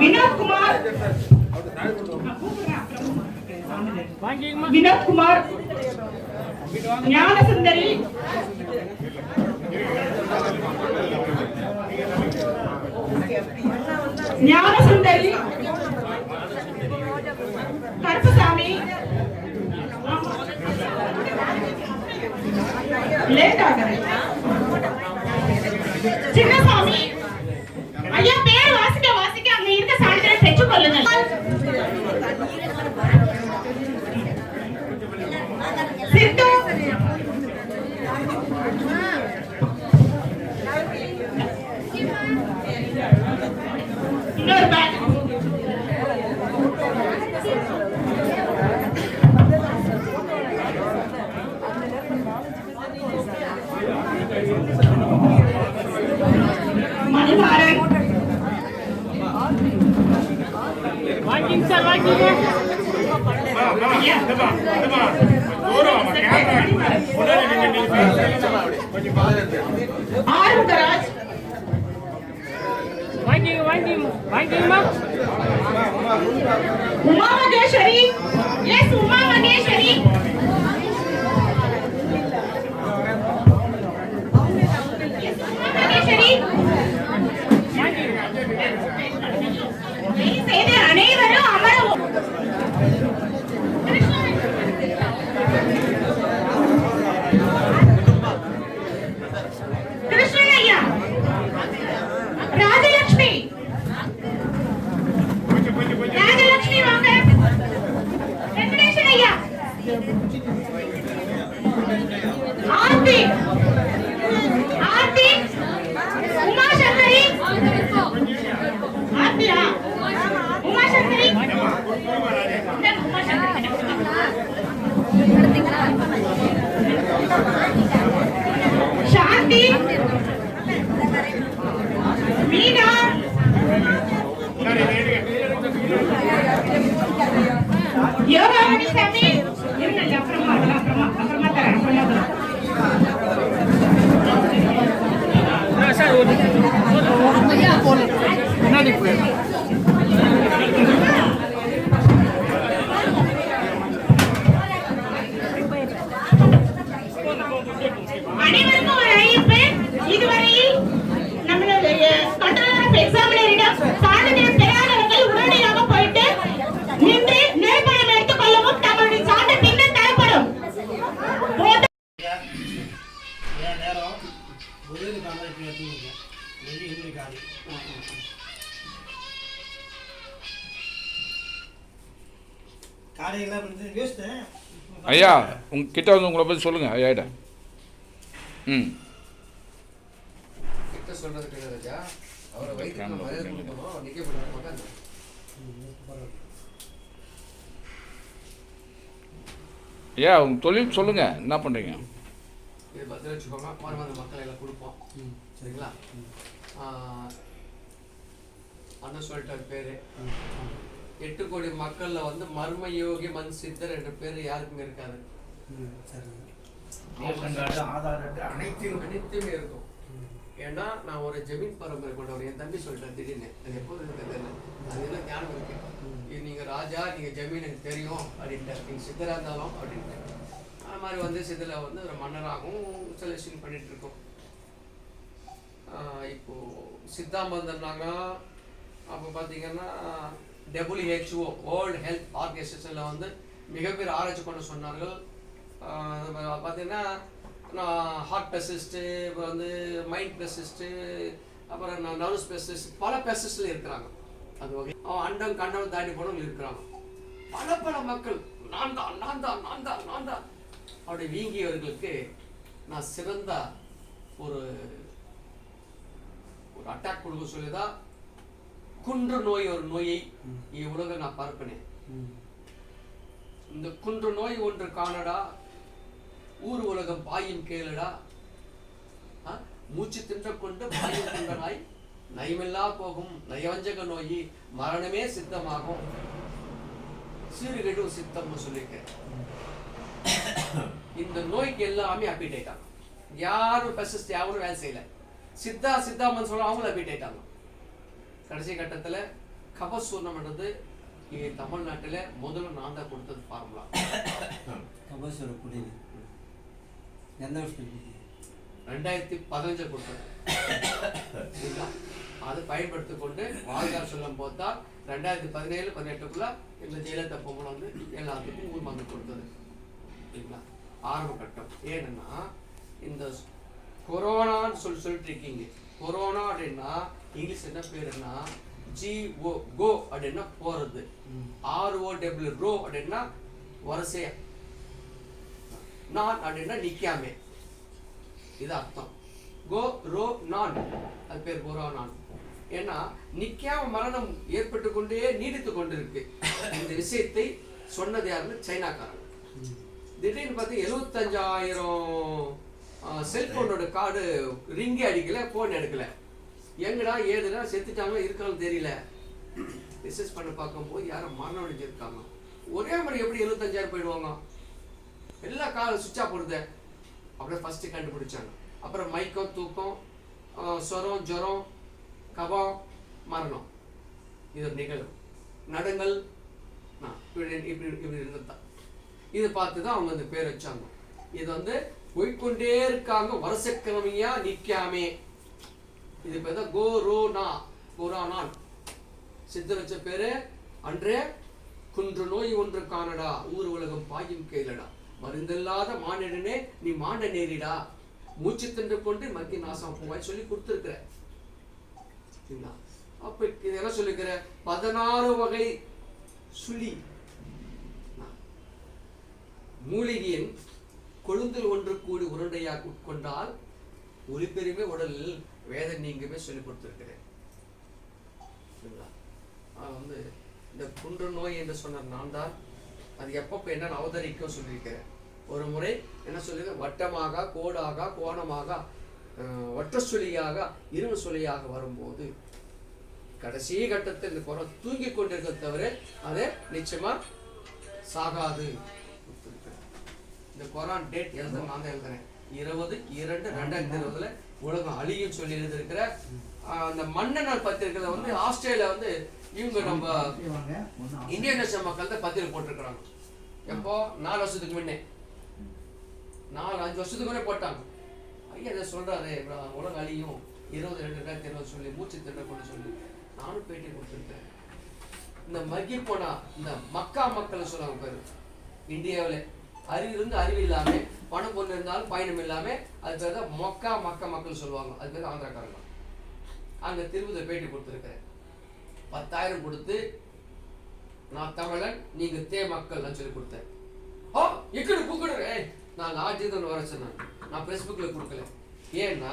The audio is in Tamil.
வினோத் குமார், ஞானசுந்தரி, கருப்பசாமி, சின்னசாமி. ஐயா பேர் வாசிக்க வாசிக்க அங்க இருக்க சான்றிதழை பெற்றுக் கொள்ளுங்கள். சித்து, இன்னொரு பேக். மணிமாறன், வாங்கிங் சார், வாங்கிங்க. ஆறுமுகராஜ், உமா மகேஸ்வரி, எஸ் உமா மகேஸ்வரி, அனைவரும் அமரவும். கிருஷ்ணன் ஐயா, ராஜலட்சுமி, ராஜலட்சுமி வாங்க. வெங்கடேசன் ஐயா, ஆர்த்தி, ஆர்த்தி, உமாசங்கரி, ஆர்த்தியா, உமாசங்கரி, சாந்தி, மீனா, யோகாவதி சாமி. அப்புறமா தரேன். அனைவருக்கும் ஒரு அறிவிப்பு. இதுவரையில் நம்மளுடைய கண்ட்ரோலர் ஆஃப் எக்ஸாமினரிடம் சான்றிதழ் பெறாதவர்கள் உடனடியாக போயிட்டு நின்று நேர்படம் எடுத்துக் கொள்ளவும். தங்களுடைய சான்று பின்னர் தரப்படும். ஐயா உங்ககிட்ட வந்து உங்களை பற்றி சொல்லுங்கள் ஐயாட்ட. ஐயா உங்கள் தொழில் சொல்லுங்கள், என்ன பண்ணுறீங்க? இது பத்திரம் வச்சுக்கோங்க. மக்கள் எல்லாம் கொடுப்போம். சரிங்களா? அண்ணன் சொல்லிட்டார் பேர். 8 கோடி மக்கள்ல வந்து மர்ம யோகி மண் சித்தர் என்ற பேர் யாருக்குமே இருக்காது. அனைத்துமே இருக்கும். ஏன்னா நான் ஒரு ஜமீன் பரம்பரை கொண்டவர். என் தம்பி சொல்லிட்டேன் திடீர்னு, அது எப்போது இருக்கிறது அது எல்லாம் ஞானம் இருக்கு. இது நீங்க ராஜா, நீங்க ஜமீன் எனக்கு தெரியும் அப்படின்ட்டு, நீங்க சித்தரா இருந்தாலும் அப்படின்ட்டு. அது மாதிரி வந்து சித்தரை வந்து ஒரு மன்னராகவும் செலக்ஷன் பண்ணிட்டு இருக்கோம். இப்போ சித்தாம்பந்தம்னாங்க. அப்போ பார்த்தீங்கன்னா WHO வேர்ல்டு ஹெல்த் ஆர்கனைசேஷனில் வந்து மிகப்பெரிய ஆராய்ச்சி பண்ண சொன்னார்கள். பார்த்தீங்கன்னா ஹார்ட் பெசிஸ்ட்டு, அப்புறம் வந்து மைண்ட் பெசிஸ்ட்டு, அப்புறம் நர்வஸ் பெசிஸ்ட், பல பெசிஸ்டில் இருக்கிறாங்க. அது வகை அண்டம் கண்டம் தாண்டி போனவங்க இருக்கிறாங்க. பல மக்கள் நான் தான் அப்படி வீங்கியவர்களுக்கு நான் சிறந்த ஒரு அட்டாக் கொடுக்க சொல்லிதான் குன்று நோய் ஒரு நோயை இவ்வுலக நான் பார்ப்பனேன். இந்த குன்று நோய் ஒன்று காணடா, ஊர் உலகம் பாயும் கேளடா, மூச்சு தின்ற கொண்டு பாயும் கொண்டனாய் நயமில்லா போகும் நயவஞ்சக நோய் மரணமே சித்தமாகும் சீர்கெடும் சித்தம்னு சொல்லியிருக்கேன். இந்த நோய்க்கு எல்லாமே அப்பிட் ஆயிட்டாங்க. யாரும் பெசிஸ்ட் யாரும் வேலை செய்யல. சித்தாமன் சொல்ல அவங்களும் அப்பிட் ஆயிட்டாங்க. கடைசி கட்டத்துல கபசூர்ணம்ன்றது தமிழ்நாட்டில் முதல்ல நான் தான் கொடுத்தது ஃபார்முலா. கபசூர குடிநீர் எந்த வருஷத்துக்கு? 2015 கொடுத்தது. அது பயன்படுத்தி கொண்டு வாழ்கார் சொல்லம் போதா 2017-18 இந்த ஜெயலலிதா பொம்மனை வந்து எல்லாத்துக்கும் ஊர் மருந்து கொடுத்தது. சரிங்களா? ஆரம்ப கட்டம். ஏன்னா இந்த கொரோனான்னு சொல்லிட்டு இருக்கீங்க. கொரோனா அப்படின்னா இங்கிலீஷ் என்ன பேருன்னா GO கோ அப்படின்னா போறது, ROW ரோ அப்படின்னா வரிசையா, நான் அப்படின்னா நிக்காமே, இது அர்த்தம். கோ ரோ நான், அது பேர் கொரோனான். ஏன்னா நிக்காம மரணம் ஏற்பட்டு கொண்டே நீடித்து கொண்டிருக்கு. இந்த விஷயத்தை சொன்னது யாருன்னு சைனாக்காரங்க. திடீர்னு பார்த்து 75,000 செல்போனோட கார்டு ரிங்கி அடிக்கல, போன் எடுக்கல. எங்கடா ஏதுடா செத்துட்டாங்களோ இருக்கான்னு தெரியல. ரிசர்ச் பண்ண பார்க்கும்போது யாரும் மரணம் அடைஞ்சிருக்காங்க. ஒரே மாதிரி எப்படி 75,000 போயிடுவாங்க? எல்லா காலம் சுவிட்ச் ஆஃப் போடுது. அப்படியே ஃபர்ஸ்ட் கண்டுபிடிச்சாங்க. அப்புறம் மயக்கம், தூக்கம், சொரம், ஜுரம், கபம், மரணம், இது ஒரு நிகழ்வு. நடுங்கள் இப்படி இருந்ததுதான். இதை பார்த்து தான் அவங்க அந்த பேர் வச்சாங்க. இது வந்து போய்கொண்டே இருக்காங்க வருஷக்கிழமையா நிக்காமே. இது பேர் தான் கொரோனான். சித்தர் வச்ச பேரு. அன்றே குன்று நோய் ஒன்று காணடா, ஊர் உலகம் பாயும் கையிலடா, மருந்தில்லாத மானிடனே நீ மாண்ட நேரிடா, மூச்சு தின்று கொண்டு மக்கி நாசம் போவாய் சொல்லி கொடுத்துருக்கிற. அப்ப இதெல்லாம் சொல்லிக்கிற 16 வகை சுழி மூலிகையின் கொழுந்தில் ஒன்று கூடி உருண்டையாக உட்கொண்டால் ஒளிப்பெருமே உடலில் வேதனை நீங்குமே சொல்லி கொடுத்துருக்கிறேன். வந்து இந்த குன்று நோய் என்று சொன்ன நான் தான் அது எப்பப்போ என்னன்னு அவதரிக்கும் சொல்லியிருக்கிறேன். ஒரு முறை என்ன சொல்லியிருக்கேன், வட்டமாக, கோடாக, கோணமாக, ஒற்ற சொல்லியாக, இரும சொல்லியாக வரும்போது கடைசி கட்டத்தில் இந்த கொரோனா தூங்கி கொண்டிருக்க தவிர அது நிச்சயமா சாகாது. இந்த கொரோனா டேட் எழுத நான் தான் எழுதுறேன். 20/2/2020 உலகம் அழியும் சொல்லி எழுதிருக்கிற அந்த மன்னனால் பத்திரிகையில வந்து ஆஸ்திரேலியா வந்து இவங்க நம்ம இந்தியன் நேஷனல் மக்கள் தான் பத்திரிகை போட்டிருக்கிறாங்க. எப்போ 4 வருஷத்துக்கு முன்னே, 4-5 வருஷத்துக்கு முன்னே போட்டாங்க. ஐயா இதை சொல்றாரு, உலகம் அழியும் 20/2/2020 சொல்லி மூச்சு திட்டக்கூட சொல்லி நானும் பேட்டி கொடுத்துருக்கேன். இந்த மக்கி போனா இந்த மக்கா மக்கள் சொல்லுவாங்க பேரு. இந்தியாவில் அறிவு இருந்து அறிவு இல்லாம, பணம் பொண்ணு இருந்தாலும் பயணம் இல்லாம, அது பேர் தான் மக்கா மக்கள் சொல்லுவாங்க. அது பேர் ஆந்திராக்காரங்க. அங்க திருப்பதி பேட்டி கொடுத்துருக்கிறேன். 10,000 கொடுத்து நான் தமிழன், நீங்க தே மக்கள் சொல்லி கொடுத்தேன். இக்கடு கூக்கடு நான் லாட்ஜி வர சொன்னேன். நான் ஃபேஸ்புக்ல கொடுக்கல. ஏன்னா